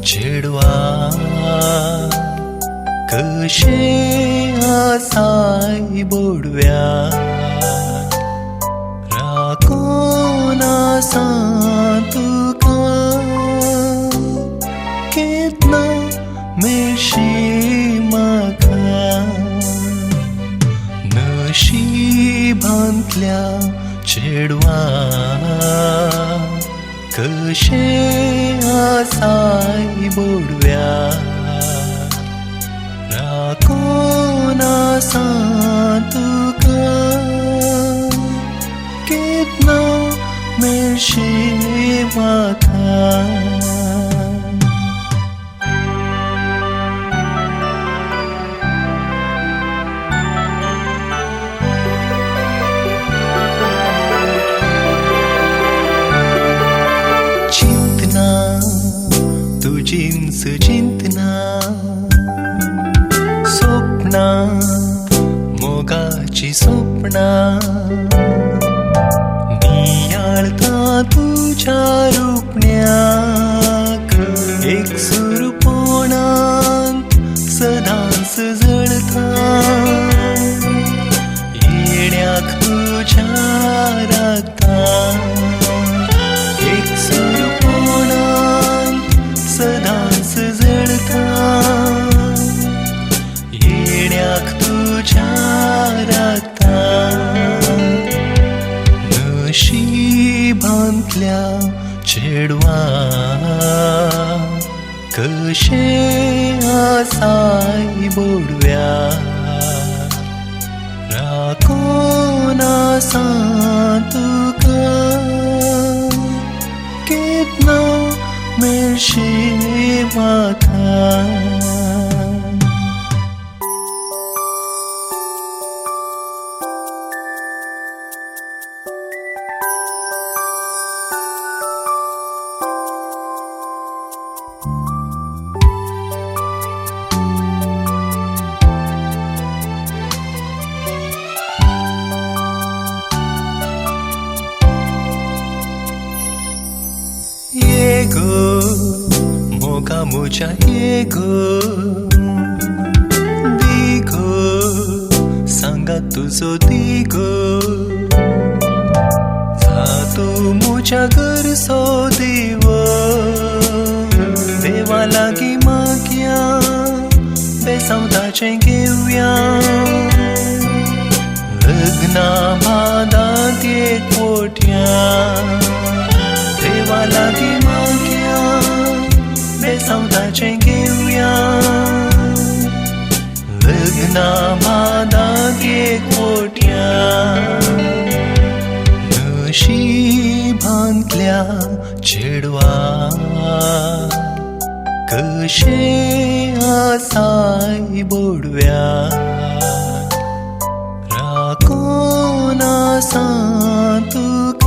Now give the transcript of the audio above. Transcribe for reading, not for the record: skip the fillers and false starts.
चेडवा कशे आसाय बोडव्या राखोन आसा तुका केतना मेळशी म्हाका नशिबांतल्या चेडवा कशे आसाय बोडव्या राखोन आसा तुका केतना मेळशी म्हाका तुझींच चिंतना स्वप्ना मोगाची स्वप्ना नियाळता तुझ्या रूपण्याक एक सुरपोणांत सदांच जळता येण्याक तुझ्या रागता एक सदांच जळता येण्याक तुझ्या रागता नशिबांतल्या चेडवा कशे आसाय बोडव्या राखोन आसा तुका केतना मेळशी म्हाका मोगा मुझा येगो दिगो सांगा तुझो दिगो तू मुझ्या गरजो दिवो देवा लागी मागया बेसावताचें घेवया लग्ना बादांत एक पोट्या देवा लागी मागया बेसावताचें घेवया लग्ना बादांत एक पोट्या नशिबांतल्या चेडवा कशे आसाय बोडव्या राखोन आसा तुका